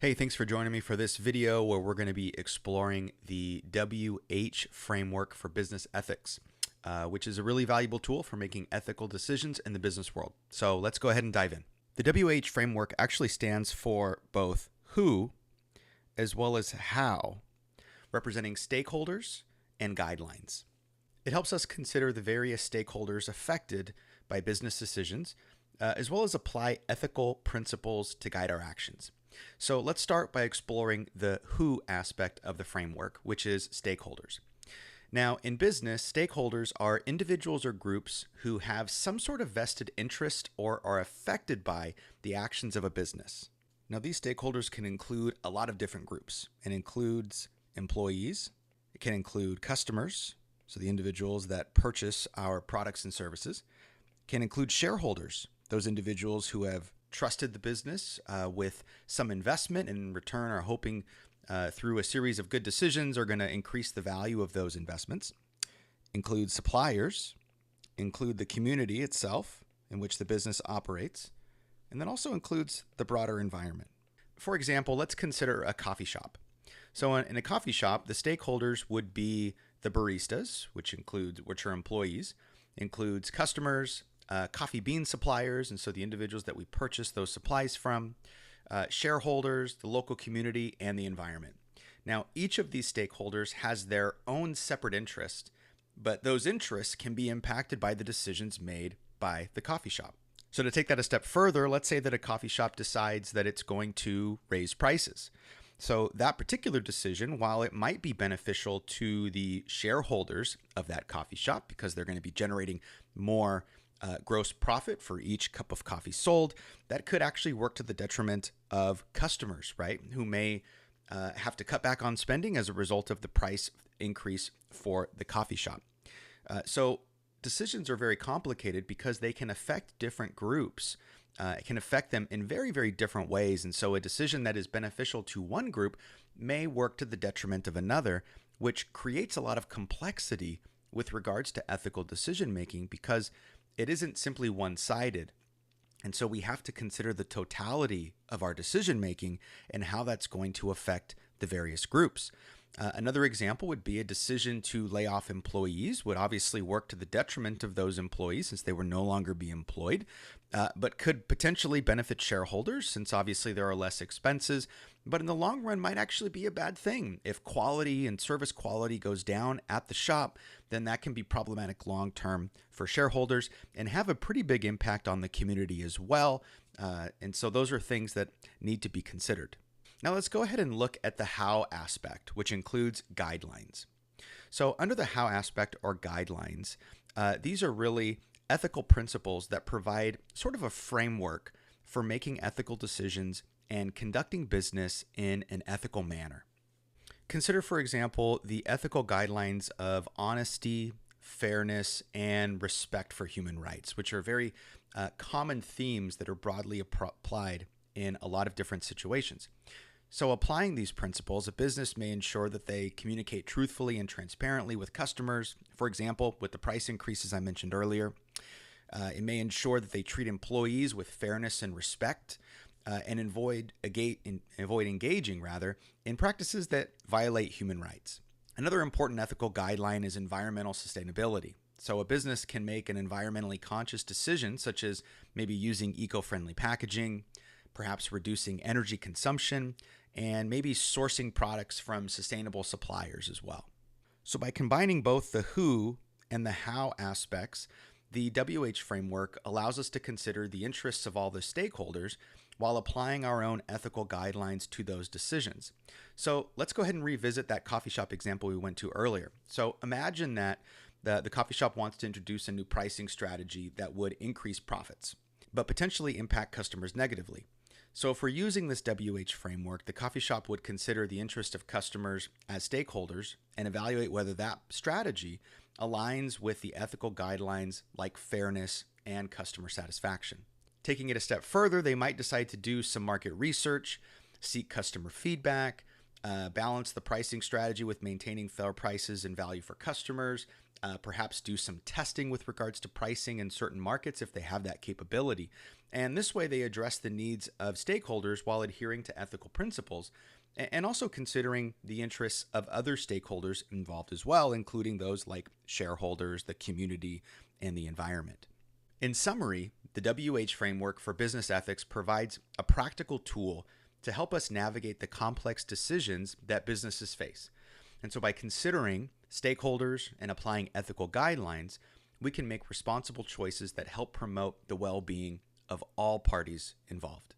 Hey, thanks for joining me for this video where we're going to be exploring the WH framework for business ethics, which is a really valuable tool for making ethical decisions in the business world. So let's go ahead and dive in. The WH framework actually stands for both who as well as how, representing stakeholders and guidelines. It helps us consider the various stakeholders affected by business decisions, as well as apply ethical principles to guide our actions. So let's start by exploring the who aspect of the framework, which is stakeholders. Now, in business, stakeholders are individuals or groups who have some sort of vested interest or are affected by the actions of a business. Now, these stakeholders can include a lot of different groups. It includes employees, it can include customers, so the individuals that purchase our products and services, it can include shareholders, those individuals who have trusted the business with some investment and in return are hoping through a series of good decisions are going to increase the value of those investments. Include suppliers, include the community itself in which the business operates, and then also includes the broader environment. For example, let's consider a coffee shop. So in a coffee shop, the stakeholders would be the baristas, which are employees, includes customers, coffee bean suppliers, and so the individuals that we purchase those supplies from, shareholders, the local community, and the environment. Now, each of these stakeholders has their own separate interest, but those interests can be impacted by the decisions made by the coffee shop. So to take that a step further, let's say that a coffee shop decides that it's going to raise prices. So that particular decision, while it might be beneficial to the shareholders of that coffee shop because they're going to be generating more gross profit for each cup of coffee sold, that could actually work to the detriment of customers, right? Who may have to cut back on spending as a result of the price increase for the coffee shop. So decisions are very complicated because they can affect different groups. It can affect them in very, very different ways. And so a decision that is beneficial to one group may work to the detriment of another, which creates a lot of complexity with regards to ethical decision making because it isn't simply one-sided. And so we have to consider the totality of our decision making and how that's going to affect the various groups. Another example would be a decision to lay off employees would obviously work to the detriment of those employees since they would no longer be employed, but could potentially benefit shareholders since obviously there are less expenses, but in the long run might actually be a bad thing. If quality and service quality goes down at the shop, then that can be problematic long term for shareholders and have a pretty big impact on the community as well. And so those are things that need to be considered. Now let's go ahead and look at the how aspect, which includes guidelines. So under the how aspect or guidelines, these are really ethical principles that provide sort of a framework for making ethical decisions and conducting business in an ethical manner. Consider, for example, the ethical guidelines of honesty, fairness, and respect for human rights, which are very common themes that are broadly applied in a lot of different situations. So applying these principles, a business may ensure that they communicate truthfully and transparently with customers. For example, with the price increases I mentioned earlier, it may ensure that they treat employees with fairness and respect and avoid engaging in practices that violate human rights. Another important ethical guideline is environmental sustainability. So a business can make an environmentally conscious decision, such as maybe using eco-friendly packaging, perhaps reducing energy consumption, and maybe sourcing products from sustainable suppliers as well. So by combining both the who and the how aspects, the WH framework allows us to consider the interests of all the stakeholders while applying our own ethical guidelines to those decisions. So let's go ahead and revisit that coffee shop example we went to earlier. So imagine that the coffee shop wants to introduce a new pricing strategy that would increase profits, but potentially impact customers negatively. So if we're using this WH framework, the coffee shop would consider the interest of customers as stakeholders and evaluate whether that strategy aligns with the ethical guidelines like fairness and customer satisfaction. Taking it a step further, they might decide to do some market research, seek customer feedback, balance the pricing strategy with maintaining fair prices and value for customers, perhaps do some testing with regards to pricing in certain markets if they have that capability. And this way they address the needs of stakeholders while adhering to ethical principles and also considering the interests of other stakeholders involved as well, including those like shareholders, the community, and the environment. In summary, the WH framework for business ethics provides a practical tool to help us navigate the complex decisions that businesses face. And so by considering stakeholders and applying ethical guidelines, we can make responsible choices that help promote the well-being of all parties involved.